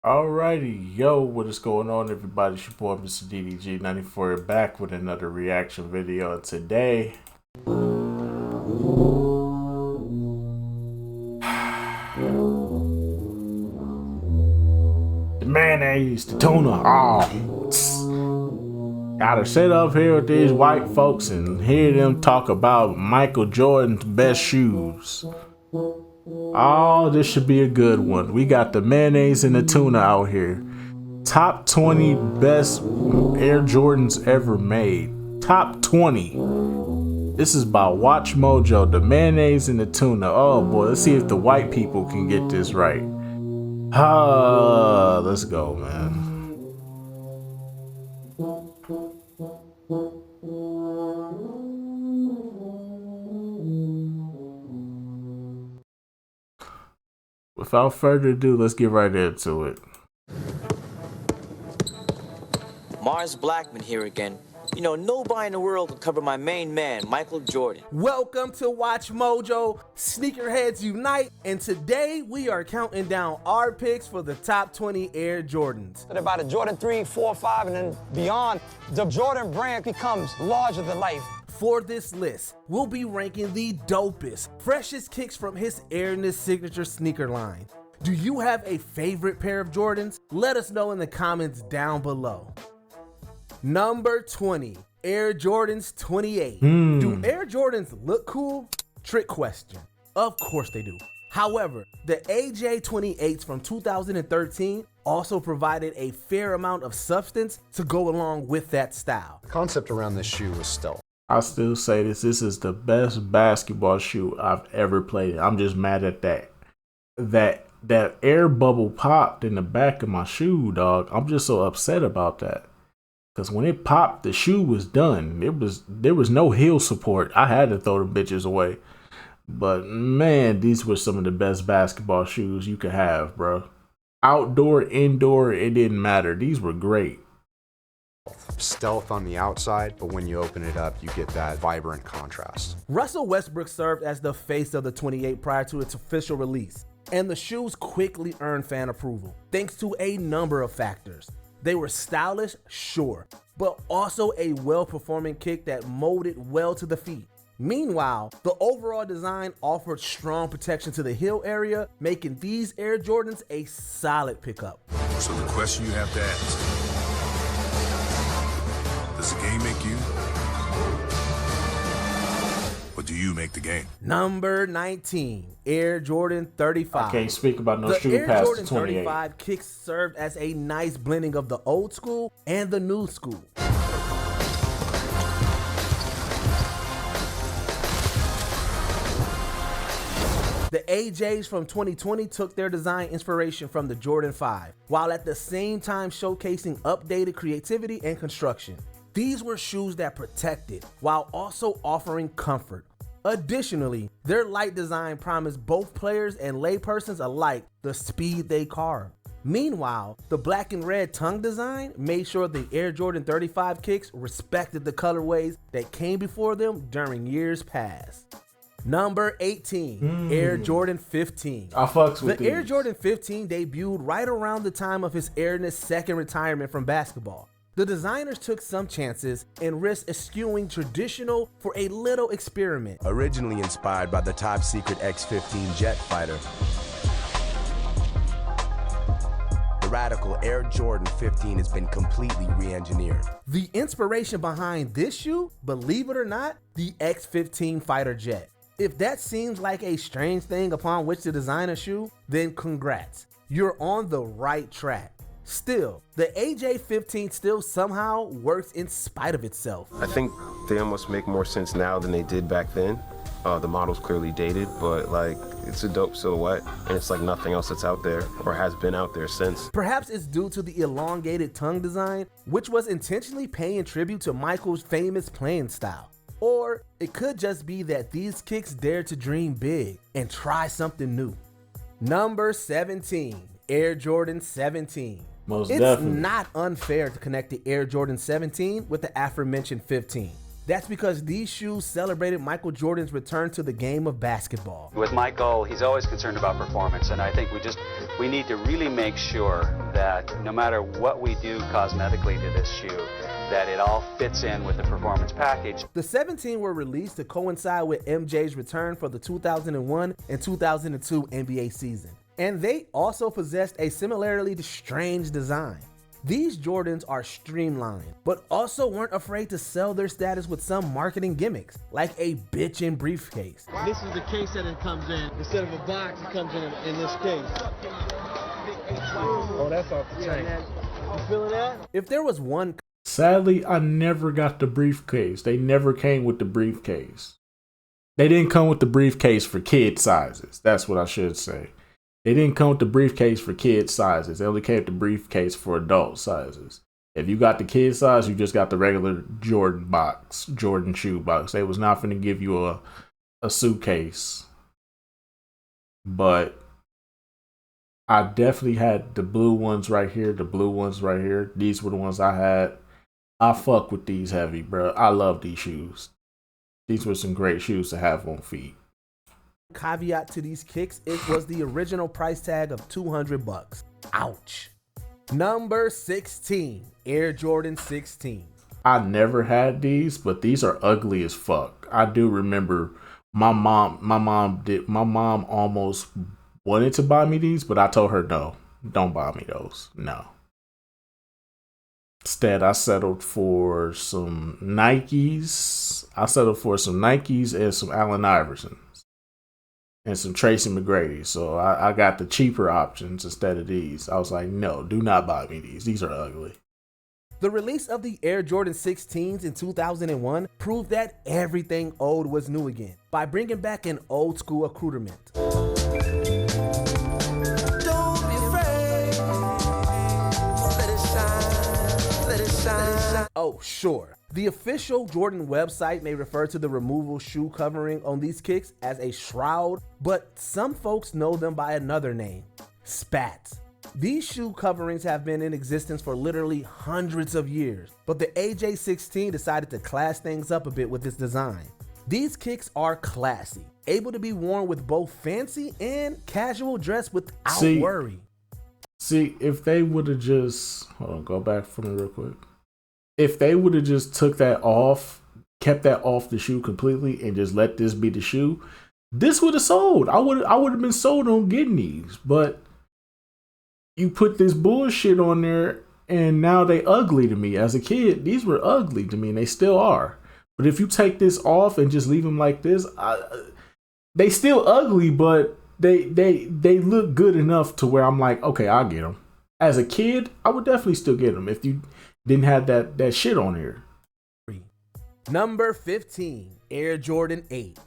Alrighty, yo, what is going on, everybody? It's your boy, Mr. DDG94, back with another reaction video. And today, the mayonnaise, the tuna, gotta sit up here with these white folks and hear them talk about Michael Jordan's best shoes. Oh, this should be a good one. We got the mayonnaise and the tuna out here. Top 20 best Air Jordans ever made. Top 20. This is by Watch Mojo, the mayonnaise and the tuna. Oh boy, let's see if the white people can get this right. Let's go, man. Without further ado, let's get right into it. Mars Blackman here again. You know, nobody in the world can cover my main man, Michael Jordan. Welcome to Watch Mojo, Sneakerheads Unite, and today we are counting down our picks for the top 20 Air Jordans. About a Jordan 3, 4, 5, and then beyond, the Jordan brand becomes larger than life. For this list, we'll be ranking the dopest, freshest kicks from his Airness signature sneaker line. Do you have a favorite pair of Jordans? Let us know in the comments down below. Number 20, Air Jordans 28. Do Air Jordans look cool? Trick question. Of course they do. However, the AJ 28s from 2013 also provided a fair amount of substance to go along with that style. The concept around this shoe was stealth. I still say this is the best basketball shoe I've ever played. I'm just mad at that. That air bubble popped in the back of my shoe, dog. I'm just so upset about that. Cause when it popped, the shoe was done. There was no heel support. I had to throw them bitches away. But man, these were some of the best basketball shoes you could have, bro. Outdoor, indoor, it didn't matter. These were great. Stealth on the outside, but when you open it up, you get that vibrant contrast. Russell Westbrook served as the face of the 28 prior to its official release, and the shoes quickly earned fan approval, thanks to a number of factors. They were stylish, sure, but also a well-performing kick that molded well to the feet. Meanwhile, the overall design offered strong protection to the heel area, making these Air Jordans a solid pickup. So the question you have to ask, does the game make you? Or do you make the game? Number 19, Air Jordan 35. I can't speak about no the shoe Air past Jordan 28. 35 kicks served as a nice blending of the old school and the new school. The AJs from 2020 took their design inspiration from the Jordan 5, while at the same time showcasing updated creativity and construction. These were shoes that protected while also offering comfort. Additionally, their light design promised both players and laypersons alike the speed they carved. Meanwhile, the black and red tongue design made sure the Air Jordan 35 kicks respected the colorways that came before them during years past. Number 18, Air Jordan 15. I fucks with The Air these. Jordan 15 debuted right around the time of his Airness second retirement from basketball. The designers took some chances and risked eschewing traditional for a little experiment. Originally inspired by the top secret X-15 jet fighter, the radical Air Jordan 15 has been completely re-engineered. The inspiration behind this shoe, believe it or not, the X-15 fighter jet. If that seems like a strange thing upon which to design a shoe, then congrats. You're on the right track. Still, the AJ-15 still somehow works in spite of itself. I think they almost make more sense now than they did back then. The model's clearly dated, but like it's a dope silhouette, and it's like nothing else that's out there or has been out there since. Perhaps it's due to the elongated tongue design, which was intentionally paying tribute to Michael's famous playing style. Or it could just be that these kicks dared to dream big and try something new. Number 17, Air Jordan 17. Most It's definitely. not unfair to connect the Air Jordan 17 with the aforementioned 15. That's because these shoes celebrated Michael Jordan's return to the game of basketball. With Michael, he's always concerned about performance, and I think we need to really make sure that no matter what we do cosmetically to this shoe, that it all fits in with the performance package. The 17 were released to coincide with MJ's return for the 2001 and 2002 NBA season, and they also possessed a similarly strange design. These Jordans are streamlined, but also weren't afraid to sell their status with some marketing gimmicks, like a bitchin' briefcase. This is the case that it comes in. Instead of a box, it comes in this case. Oh, that's off the chain. You feeling that? If there was one... Sadly, I never got the briefcase. They never came with the briefcase. They didn't come with the briefcase for kid sizes. That's what I should say. They didn't come with the briefcase for kid sizes. They only came with the briefcase for adult sizes. If you got the kid size, you just got the regular Jordan box, Jordan shoe box. They was not going to give you a suitcase. But I definitely had the blue ones right here, the blue ones right here. These were the ones I had. I fuck with these heavy, bro. I love these shoes. These were some great shoes to have on feet. Caveat to these kicks, it was the original price tag of $200. Ouch. Number 16, Air Jordan 16. I never had these, but these are ugly as fuck. I do remember my mom almost wanted to buy me these, but I told her no, don't buy me those. No. Instead, I settled for some Nikes. and some Allen Iversons. And some Tracy McGrady. So I got the cheaper options instead of these. I was like, no, do not buy me these. These are ugly. The release of the Air Jordan 16s in 2001 proved that everything old was new again by bringing back an old school accoutrement. Oh, sure. The official Jordan website may refer to the removable shoe covering on these kicks as a shroud, but some folks know them by another name, spats. These shoe coverings have been in existence for literally hundreds of years, but the AJ16 decided to class things up a bit with its design. These kicks are classy, able to be worn with both fancy and casual dress without worry. See, if they would have just, hold on, go back for me real quick. If they would have just took that off, kept that off the shoe completely, and just let this be the shoe, this would have sold. I would have been sold on getting these. But you put this bullshit on there, and now they ugly to me. As a kid, these were ugly to me, and they still are. But if you take this off and just leave them like this, they still ugly, but they look good enough to where I'm like, okay, I'll get them. As a kid, I would definitely still get them if you didn't have that shit on here. Number 15, Air Jordan 8.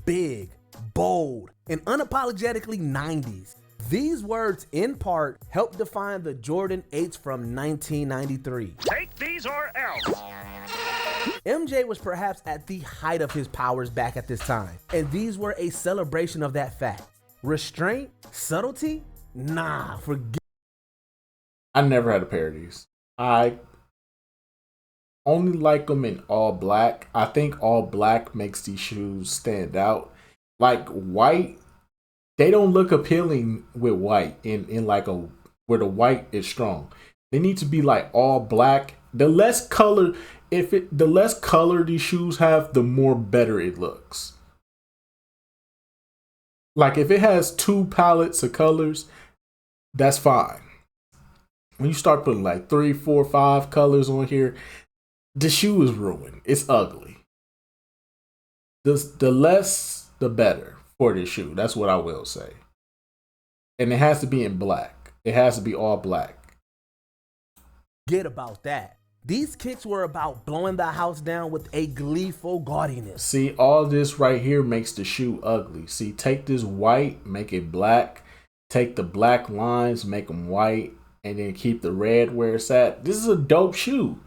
Big, bold, and unapologetically 90s. These words, in part, help define the Jordan 8s from 1993. Take these or else. MJ was perhaps at the height of his powers back at this time, and these were a celebration of that fact. Restraint? Subtlety? Nah, forget. I never had a pair of these. I only like them in all black. I think all black makes these shoes stand out. Like white, they don't look appealing with white in like where the white is strong. They need to be like all black. The less color, the less color these shoes have, the more better it looks. Like if it has 2 palettes of colors, that's fine. When you start putting like 3, 4, 5 colors on here, the shoe is ruined. It's ugly. The less, the better for this shoe. That's what I will say. And it has to be in black. It has to be all black. Forget about that. These kicks were about blowing the house down with a gleeful gaudiness. See, all this right here makes the shoe ugly. See, take this white, make it black. Take the black lines, make them white. And then keep the red where it's at. This is a dope shoe.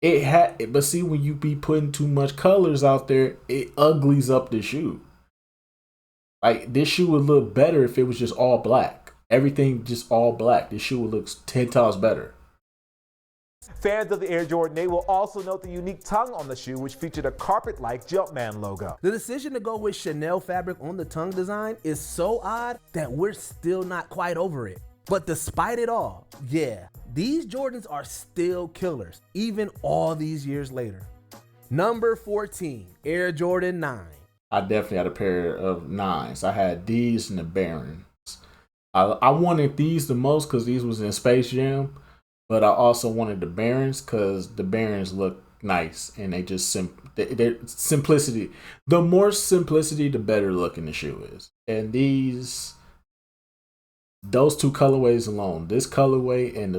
But see, when you be putting too much colors out there, it uglies up the shoe. Like this shoe would look better if it was just all black. Everything just all black. This shoe would look 10 times better. Fans of the Air Jordan 8 will also note the unique tongue on the shoe, which featured a carpet-like Jumpman logo. The decision to go with Chanel fabric on the tongue design is so odd that we're still not quite over it. But despite it all, yeah, these Jordans are still killers, even all these years later. Number 14, Air Jordan 9. I definitely had a pair of 9s. I had these and the Barons. I wanted these the most because these was in Space Jam, but I also wanted the Barons because the Barons look nice and they just they're simplicity. The more simplicity, the better looking the shoe is. And those two colorways alone, this colorway and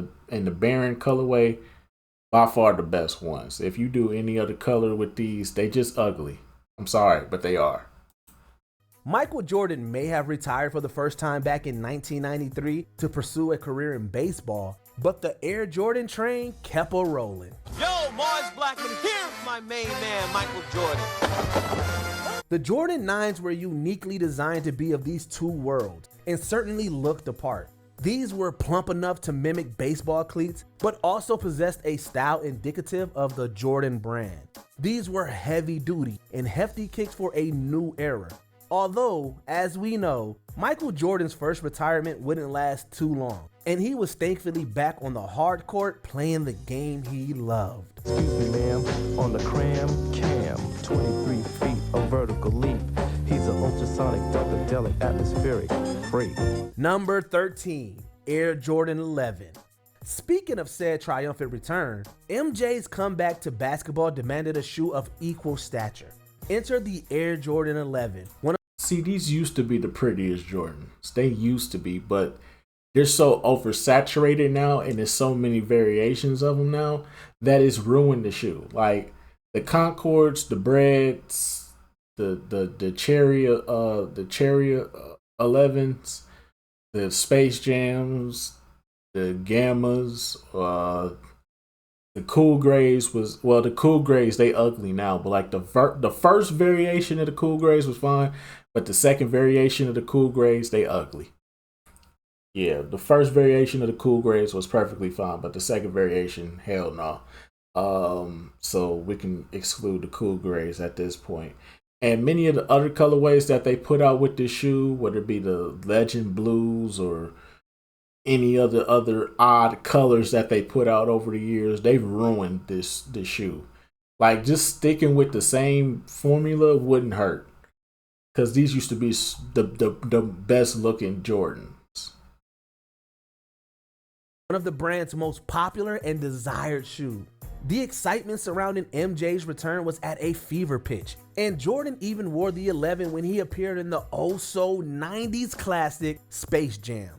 the Baron colorway, by far the best ones. If you do any other color with these, they just ugly. I'm sorry, but they are. Michael Jordan may have retired for the first time back in 1993 to pursue a career in baseball, but the Air Jordan train kept a rolling. Yo, Mars Blackman, here's my main man, Michael Jordan. The Jordan 9s were uniquely designed to be of these two worlds and certainly looked the part. These were plump enough to mimic baseball cleats, but also possessed a style indicative of the Jordan brand. These were heavy duty and hefty kicks for a new era. Although, as we know, Michael Jordan's first retirement wouldn't last too long, and he was thankfully back on the hard court playing the game he loved. Excuse me, ma'am, on the cram cam, 23 feet of vertical leap. He's an ultrasonic, funkadelic, atmospheric freak. Number 13, Air Jordan 11. Speaking of said triumphant return, MJ's comeback to basketball demanded a shoe of equal stature. Enter the Air Jordan 11. See, these used to be the prettiest Jordans. They used to be, but they're so oversaturated now, and there's so many variations of them now that it's ruined the shoe. Like the Concords, the Breads, the Cherry 11s, the Space Jams, the Gammas, the Cool Grays the Cool Grays, they ugly now, but like the first variation of the Cool Grays was fine, but the second variation of the Cool Grays, they ugly. Yeah, the first variation of the Cool Grays was perfectly fine, but the second variation, hell no. So we can exclude the Cool Grays at this point. And many of the other colorways that they put out with this shoe, whether it be the Legend Blues or any other odd colors that they put out over the years, they've ruined this shoe. Like, just sticking with the same formula wouldn't hurt, because these used to be the best looking Jordans. One of the brand's most popular and desired shoes. The excitement surrounding MJ's return was at a fever pitch, and Jordan even wore the 11 when he appeared in the oh-so 90s classic Space Jam.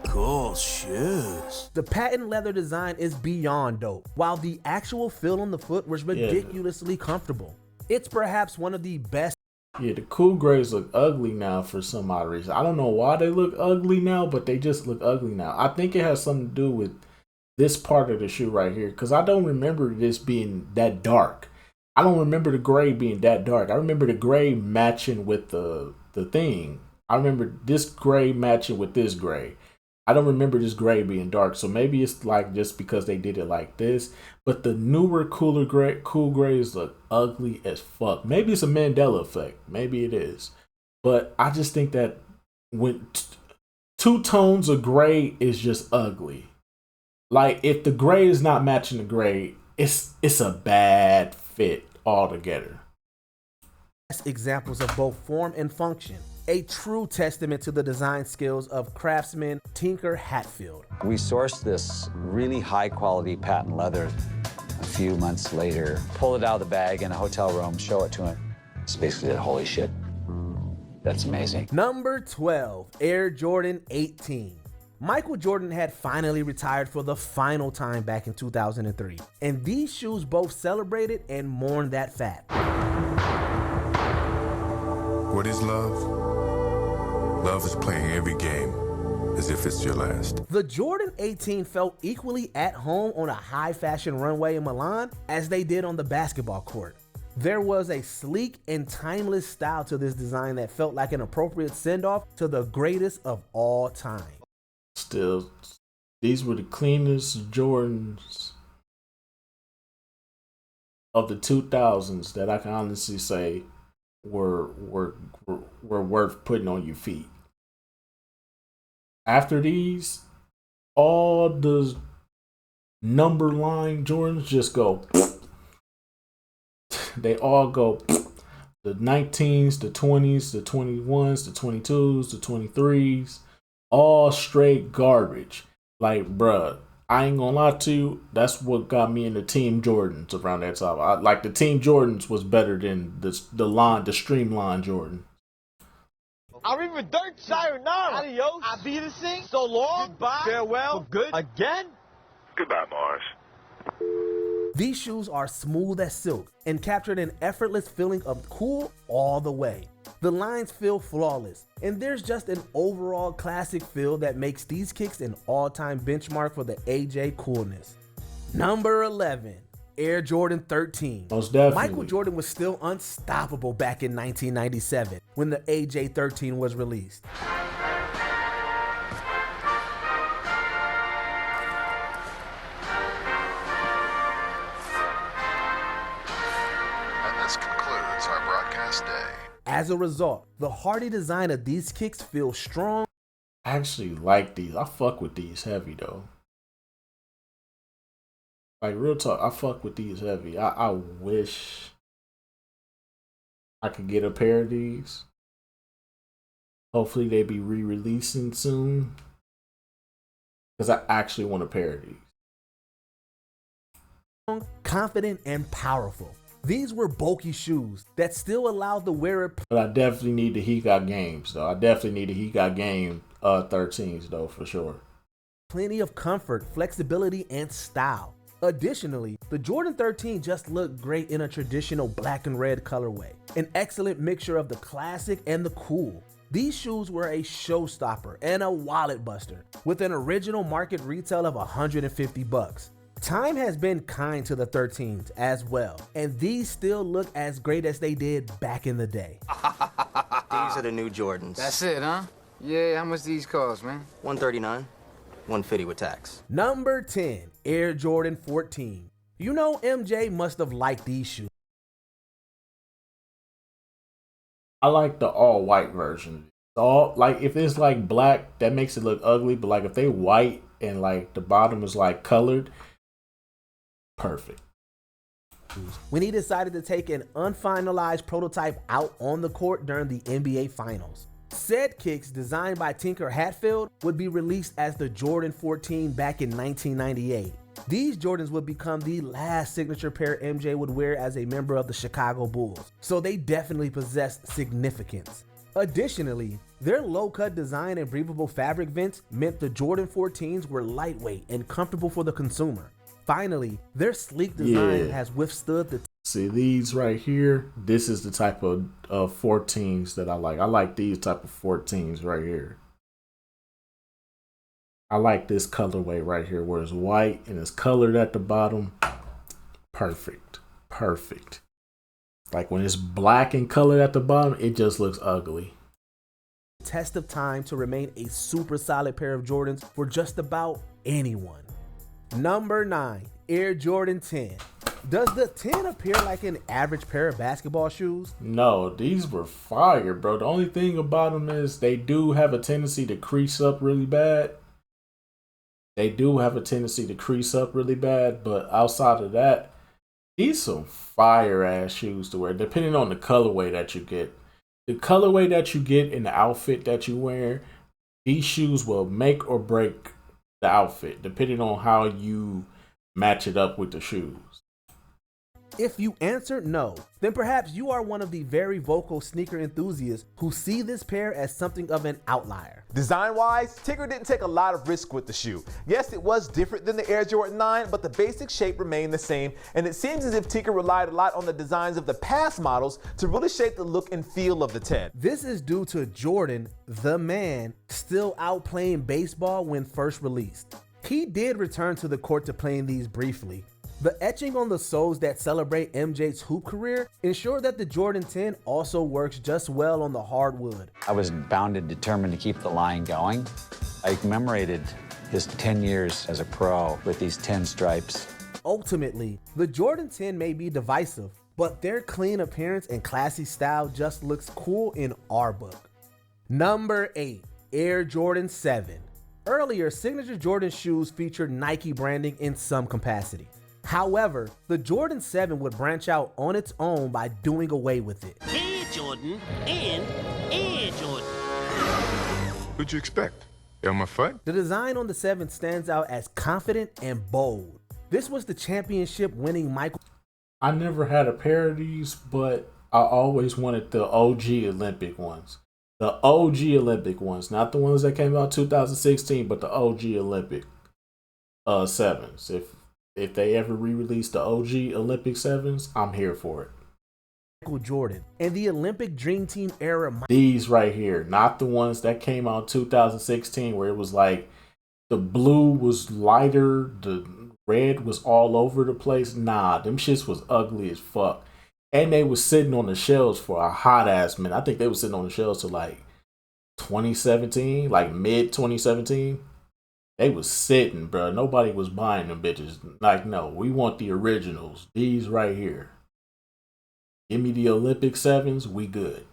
Cool shoes. The patent leather design is beyond dope, while the actual feel on the foot was ridiculously comfortable. It's perhaps one of the best. Yeah, the Cool Grays look ugly now for some odd reason. I don't know why they look ugly now, but they just look ugly now. I think it has something to do with this part of the shoe right here, because I don't remember this being that dark. I don't remember the gray being that dark. I remember the gray matching with the thing. I remember this gray matching with this gray. I don't remember this gray being dark, so maybe it's like just because they did it like this. But the newer Cool Grays look ugly as fuck. Maybe it's a Mandela effect. Maybe it is. But I just think that when two tones of gray is just ugly. Like, if the gray is not matching the gray, it's a bad fit altogether. Examples of both form and function. A true testament to the design skills of craftsman Tinker Hatfield. We sourced this really high quality patent leather a few months later, pull it out of the bag in a hotel room, show it to him. It's basically holy shit. That's amazing. Number 12, Air Jordan 18. Michael Jordan had finally retired for the final time back in 2003, and these shoes both celebrated and mourned that fact. What is love? Love is playing every game as if it's your last. The Jordan 18 felt equally at home on a high fashion runway in Milan as they did on the basketball court. There was a sleek and timeless style to this design that felt like an appropriate send-off to the greatest of all time. still, these were the cleanest Jordans of the 2000s that I can honestly say were worth putting on your feet. After these, all the number line Jordans just go. They all go. The 19s, the 20s, the 21s, the 22s, the 23s, all straight garbage. Like, bruh, I ain't gonna lie to you, that's what got me into Team Jordans around that time. Like, the Team Jordans was better than the streamlined Jordan. Arrivederci, sayonara, adios, Auf so long, goodbye, farewell, for good, again. Goodbye, Mars. These shoes are smooth as silk and captured an effortless feeling of cool all the way. The lines feel flawless, and there's just an overall classic feel that makes these kicks an all-time benchmark for the AJ coolness. Number 11, Air Jordan 13. Most definitely. Michael Jordan was still unstoppable back in 1997 when the AJ 13 was released. As a result, the hardy design of these kicks feels strong. I actually like these. I fuck with these heavy though. Like, real talk, I fuck with these heavy. I wish I could get a pair of these. Hopefully they be re-releasing soon. Because I actually want a pair of these. Confident and powerful. These were bulky shoes that still allowed the wearer. But I definitely need the He Got Games though. I definitely need the He Got Game 13s though, for sure. Plenty of comfort, flexibility, and style. Additionally, the Jordan 13 just looked great in a traditional black and red colorway. An excellent mixture of the classic and the cool. These shoes were a showstopper and a wallet buster with an original market retail of $150. Time has been kind to the 13s as well, and these still look as great as they did back in the day. These are the new Jordans. That's it, huh? Yeah, how much these cost, man? $139, $150 with tax. Number 10, Air Jordan 14. You know MJ must have liked these shoes. I like the all white version. All, like, if it's like black, that makes it look ugly, but like if they white and like the bottom is like colored, perfect. When he decided to take an unfinalized prototype out on the court during the NBA Finals. Said kicks, designed by Tinker Hatfield, would be released as the Jordan 14 back in 1998. These Jordans would become the last signature pair MJ would wear as a member of the Chicago Bulls, so they definitely possessed significance. Additionally, their low-cut design and breathable fabric vents meant the Jordan 14s were lightweight and comfortable for the consumer. Finally, their sleek design has withstood the... See, these right here, this is the type of 14s that I like. I like these type of 14s right here. I like this colorway right here where it's white and it's colored at the bottom. Perfect. Perfect. Like when it's black and colored at the bottom, it just looks ugly. Test of time to remain a super solid pair of Jordans for just about anyone. Number 9, Air Jordan 10. Does the 10 appear like an average pair of basketball shoes? No, these were fire, bro. The only thing about them is they do have a tendency to crease up really bad. But outside of that, these some fire ass shoes to wear, depending on the colorway that you get. The colorway that you get in the outfit that you wear, these shoes will make or break the outfit, depending on how you match it up with the shoes. If you answered no, then perhaps you are one of the very vocal sneaker enthusiasts who see this pair as something of an outlier. Design-wise, Tinker didn't take a lot of risk with the shoe. Yes, it was different than the Air Jordan 9, but the basic shape remained the same, and it seems as if Tinker relied a lot on the designs of the past models to really shape the look and feel of the 10. This is due to Jordan, the man, still out playing baseball when first released. He did return to the court to playing these briefly. The etching on the soles that celebrate MJ's hoop career ensure that the Jordan 10 also works just well on the hardwood. I was bound and determined to keep the line going. I commemorated his 10 years as a pro with these 10 stripes. Ultimately, the Jordan 10 may be divisive, but their clean appearance and classy style just looks cool in our book. Number 8, Air Jordan 7. Earlier, signature Jordan shoes featured Nike branding in some capacity. However, the Jordan 7 would branch out on its own by doing away with it. Air Jordan and Air Jordan. What'd you expect? Elmer Fudd? The design on the 7 stands out as confident and bold. This was the championship winning Michael. I never had a pair of these, but I always wanted the OG Olympic ones. The OG Olympic ones, not the ones that came out 2016, but the OG Olympic 7s. If they ever re-release the OG Olympic 7s, I'm here for it. Michael Jordan and the Olympic Dream Team era. These right here, not the ones that came out 2016 where it was like the blue was lighter, the red was all over the place. Nah, them shits was ugly as fuck. And they was sitting on the shelves for a hot ass minute. I think they was sitting on the shelves till like 2017, like mid 2017. They was sitting, bro. Nobody was buying them bitches. Like, no, we want the originals. These right here. Give me the Olympic 7s, we good.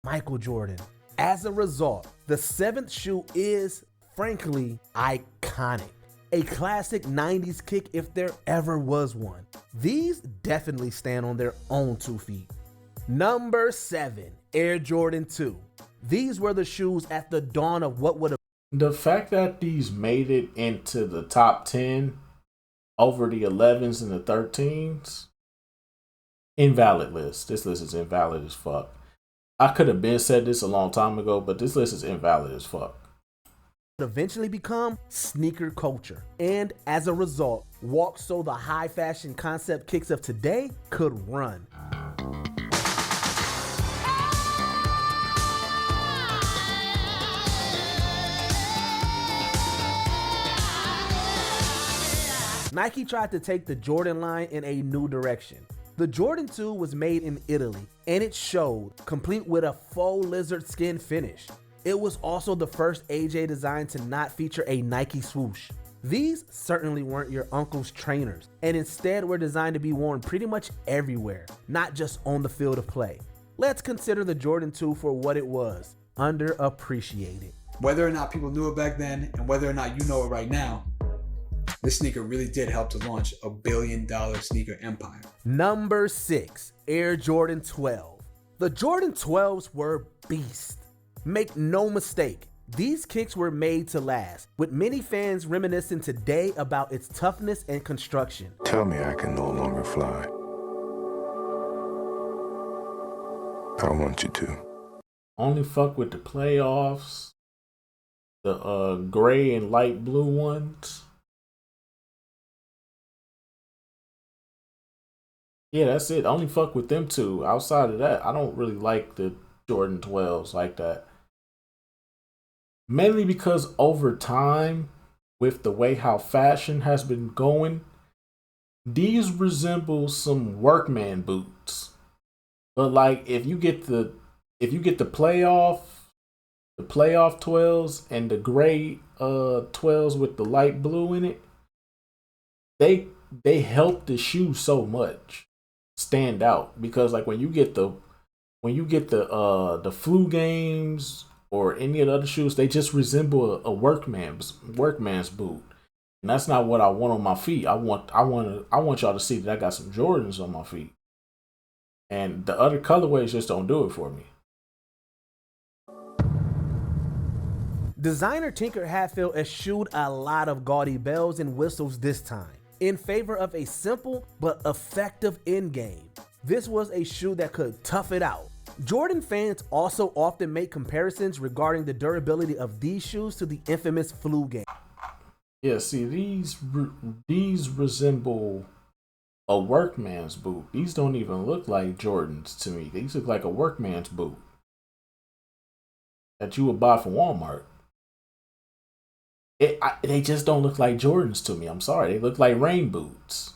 Michael Jordan. As a result, the 7th shoe is, frankly, iconic. A classic 90s kick if there ever was one. These definitely stand on their own 2 feet. Number 7, Air Jordan 2. These were the shoes at the dawn of what would have. The fact that these made it into the top 10 over the 11s and the 13s, invalid list. This list is invalid as fuck. I could have been said this a long time ago, but this list is invalid as fuck. Eventually become sneaker culture, and as a result, walk so the high fashion concept kicks of today could run. Nike tried to take the Jordan line in a new direction. The Jordan 2 was made in Italy, and it showed, complete with a faux lizard skin finish. It was also the first AJ design to not feature a Nike swoosh. These certainly weren't your uncle's trainers, and instead were designed to be worn pretty much everywhere, not just on the field of play. Let's consider the Jordan 2 for what it was, underappreciated. Whether or not people knew it back then, and whether or not you know it right now, this sneaker really did help to launch a billion-dollar sneaker empire. Number 6, Air Jordan 12. The Jordan 12s were beasts. Make no mistake, these kicks were made to last, with many fans reminiscing today about its toughness and construction. Tell me I can no longer fly. I want you to. Only fuck with the playoffs, the gray and light blue ones. Yeah, that's it. Only fuck with them two. Outside of that, I don't really like the Jordan 12s like that. Mainly because over time, with the way how fashion has been going, these resemble some workman boots. But like if you get the playoff 12s and the gray 12s with the light blue in it, they help the shoe so much stand out, because like when you get the flu games or any of the other shoes, they just resemble a workman's boot, and that's not what I want on my feet. I want y'all to see that I got some Jordans on my feet, and the other colorways just don't do it for me. Designer Tinker Hatfield eschewed a lot of gaudy bells and whistles this time, in favor of a simple but effective end game. This was a shoe that could tough it out. Jordan fans also often make comparisons regarding the durability of these shoes to the infamous flu game. Yeah, see, these resemble a workman's boot. These don't even look like Jordans to me. These look like a workman's boot that you would buy from Walmart. They just don't look like Jordans to me. I'm sorry. They look like rain boots.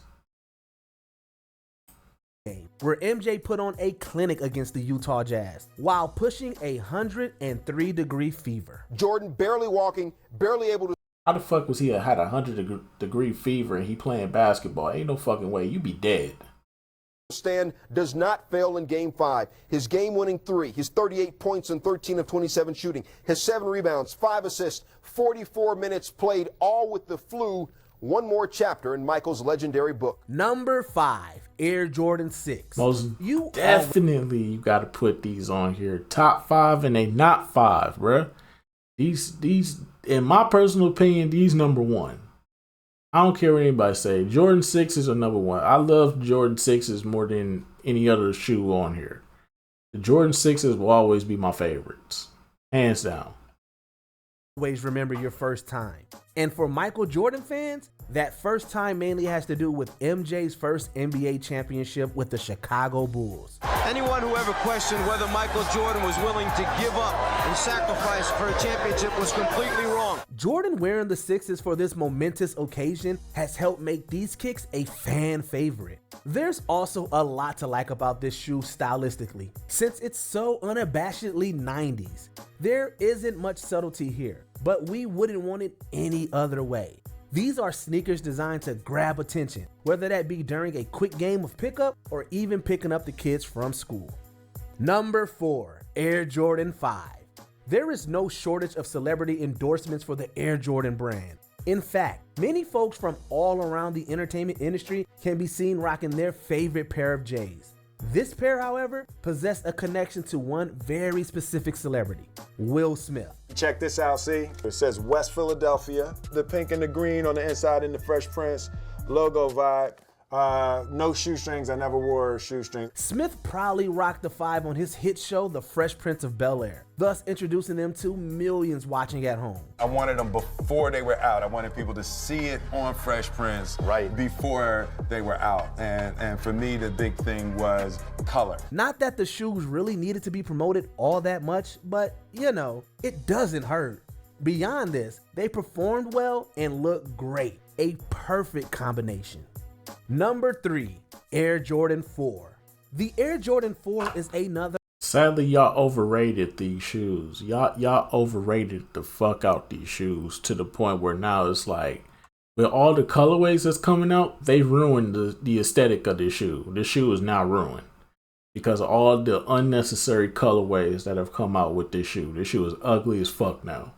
game, where MJ put on a clinic against the Utah Jazz while pushing 103-degree fever. Jordan barely walking, barely able to. How the fuck was he had 100-degree fever and he playing basketball? Ain't no fucking way. You be dead. Stand does not fail in Game 5. His game-winning 3, his 38 points and 13 of 27 shooting, his 7 rebounds, 5 assists, 44 minutes played, all with the flu. One more chapter in Michael's legendary book. Number 5, Air Jordan 6. Most definitely you got to put these on here. Top 5 and they not 5, bruh. These, in my personal opinion, these number 1. I don't care what anybody say. Jordan 6s are number 1. I love Jordan 6s more than any other shoe on here. The Jordan 6s will always be my favorites. Hands down. Always remember your first time. And for Michael Jordan fans, that first time mainly has to do with MJ's first NBA championship with the Chicago Bulls. Anyone who ever questioned whether Michael Jordan was willing to give up and sacrifice for a championship was completely wrong. Jordan wearing the 6s for this momentous occasion has helped make these kicks a fan favorite. There's also a lot to like about this shoe stylistically, since it's so unabashedly 90s. There isn't much subtlety here, but we wouldn't want it any other way. These are sneakers designed to grab attention, whether that be during a quick game of pickup or even picking up the kids from school. Number 4, Air Jordan 5. There is no shortage of celebrity endorsements for the Air Jordan brand. In fact, many folks from all around the entertainment industry can be seen rocking their favorite pair of J's. This pair, however, possessed a connection to one very specific celebrity, Will Smith. Check this out, see? It says West Philadelphia. The pink and the green on the inside in the Fresh Prince logo vibe. No shoestrings. I never wore a shoestring. Smith proudly rocked the 5 on his hit show, The Fresh Prince of Bel-Air, thus introducing them to millions watching at home. I wanted them before they were out. I wanted people to see it on Fresh Prince before they were out. And for me, the big thing was color. Not that the shoes really needed to be promoted all that much, but you know, it doesn't hurt. Beyond this, they performed well and looked great. A perfect combination. Number 3, Air Jordan 4. The Air Jordan 4 is another. Sadly, y'all overrated these shoes. Y'all overrated the fuck out these shoes to the point where now it's like, with all the colorways that's coming out, they ruined the aesthetic of this shoe. This shoe is now ruined because of all the unnecessary colorways that have come out with this shoe. This shoe is ugly as fuck now.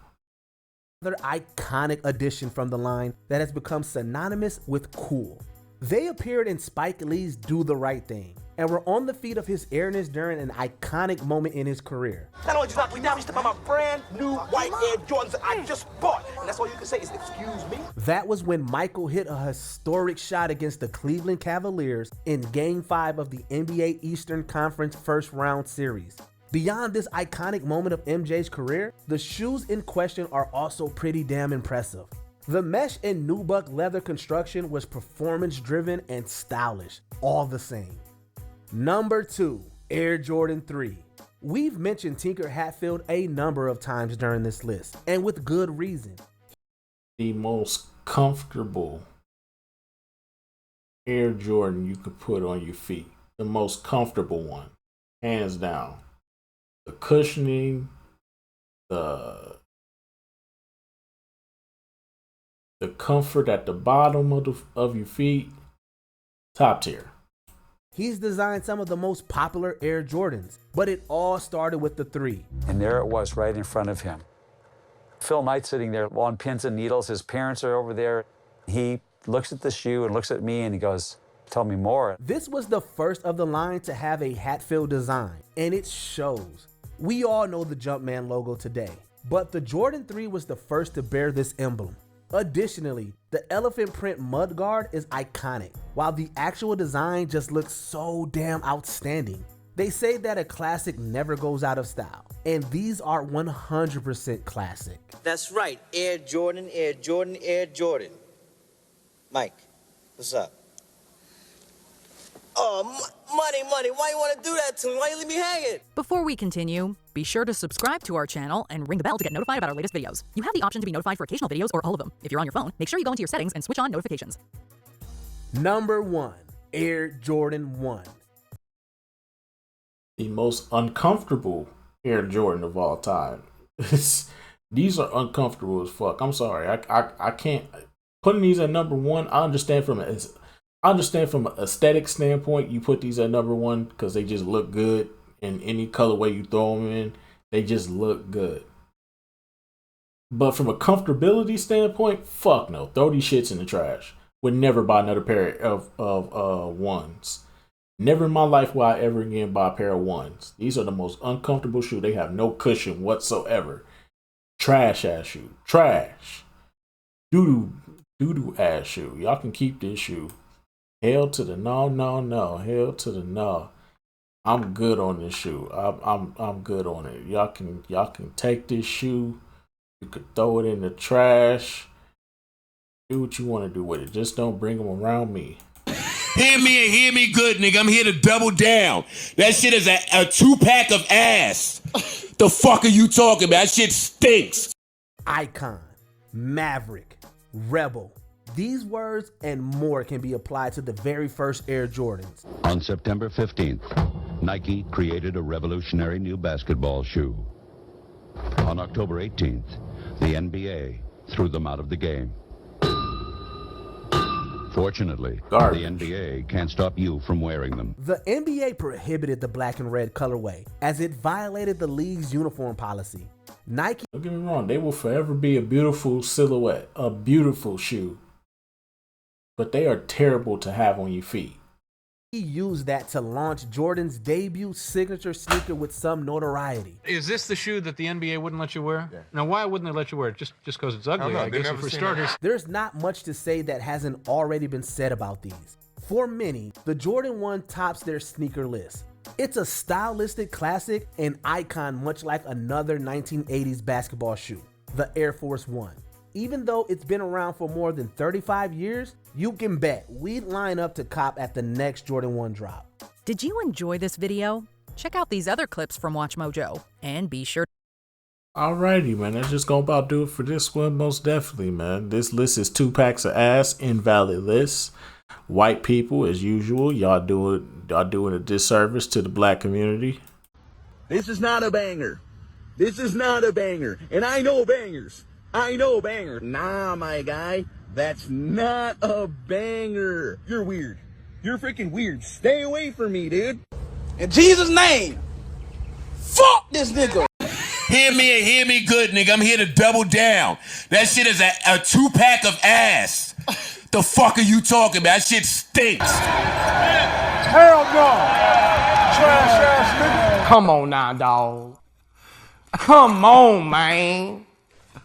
Another iconic addition from the line that has become synonymous with cool. They appeared in Spike Lee's Do the Right Thing and were on the feet of his airness during an iconic moment in his career. Not only just knock me down, you step on my brand new white Air Jordans that I just bought. And that's all you can say is, excuse me. That was when Michael hit a historic shot against the Cleveland Cavaliers in Game 5 of the NBA Eastern Conference First Round Series. Beyond this iconic moment of MJ's career, the shoes in question are also pretty damn impressive. The mesh and nubuck leather construction was performance-driven and stylish, all the same. Number 2, Air Jordan 3. We've mentioned Tinker Hatfield a number of times during this list, and with good reason. The most comfortable Air Jordan you could put on your feet. The most comfortable one, hands down. The cushioning, the comfort at the bottom of your feet, top tier. He's designed some of the most popular Air Jordans, but it all started with the 3. And there it was right in front of him. Phil Knight sitting there on pins and needles. His parents are over there. He looks at the shoe and looks at me and he goes, "Tell me more." This was the first of the line to have a Hatfield design, and it shows. We all know the Jumpman logo today, but the Jordan 3 was the first to bear this emblem. Additionally, the elephant print mudguard is iconic, while the actual design just looks so damn outstanding. They say that a classic never goes out of style, and these are 100% classic. That's right, Air Jordan, Air Jordan, Air Jordan. Mike, what's up? Oh, money, why you want to do that to me? Why you leave me hanging? Before we continue, be sure to subscribe to our channel and ring the bell to get notified about our latest videos. You have the option to be notified for occasional videos or all of them. If you're on your phone, make sure you go into your settings and switch on notifications. Number 1, Air Jordan 1. the most uncomfortable Air Jordan of all time. These are uncomfortable as fuck. I'm sorry. I can't putting these at number one. I understand from an aesthetic standpoint, you put these at number one because they just look good in any colorway you throw them in. They just look good. But from a comfortability standpoint, fuck no. Throw these shits in the trash. Would never buy another pair of ones. Never in my life will I ever again buy a pair of ones. These are the most uncomfortable shoe. They have no cushion whatsoever. Trash ass shoe. Trash. Doo-doo ass shoe. Y'all can keep this shoe. Hell to the no. Hell to the no. I'm good on this shoe. I'm good on it. Y'all can take this shoe. You could throw it in the trash. Do what you want to do with it. Just don't bring them around me. Hear me and hear me good, nigga. I'm here to double down. That shit is a 2-pack of ass. The fuck are you talking about? That shit stinks. Icon, Maverick, Rebel. These words and more can be applied to the very first Air Jordans. On September 15th, Nike created a revolutionary new basketball shoe. On October 18th, the NBA threw them out of the game. Fortunately, the NBA can't stop you from wearing them. The NBA prohibited the black and red colorway as it violated the league's uniform policy. Nike... Don't get me wrong, they will forever be a beautiful silhouette, a beautiful shoe. But they are terrible to have on your feet. He used that to launch Jordan's debut signature sneaker with some notoriety. Is this the shoe that the NBA wouldn't let you wear? Yeah. Now, why wouldn't they let you wear it? Just because it's ugly, I guess, for starters. There's not much to say that hasn't already been said about these. For many, the Jordan 1 tops their sneaker list. It's a stylistic classic and icon much like another 1980s basketball shoe, the Air Force 1. Even though it's been around for more than 35 years, you can bet we'd line up to cop at the next Jordan 1 drop. Did you enjoy this video? Check out these other clips from WatchMojo and be sure. Alrighty, man. That's just gonna about do it for this one, most definitely, man. This list is 2 packs of ass, invalid list. White people, as usual, y'all doing a disservice to the black community. This is not a banger. This is not a banger. And I know bangers. I know banger. Nah, my guy. That's not a banger. You're weird. You're freaking weird. Stay away from me, dude. In Jesus' name, fuck this nigga. Hear me and hear me good, nigga. I'm here to double down. That shit is a 2-pack of ass. The fuck are you talking about? That shit stinks. Hell no. Trash ass nigga. Come on now, dog. Come on, man.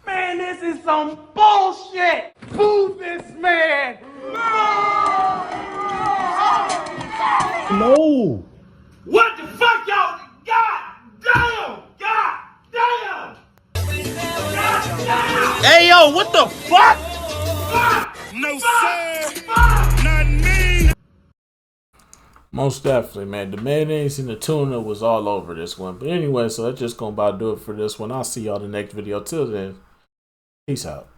Man, this is some bullshit. Boo this man. No. What the fuck, y'all? God damn. God damn. God damn. Hey, yo, what the fuck? No, sir. Not me. Most definitely, man. The mayonnaise and the tuna was all over this one. But anyway, so that's just gonna about do it for this one. I'll see y'all in the next video. Till then, peace out.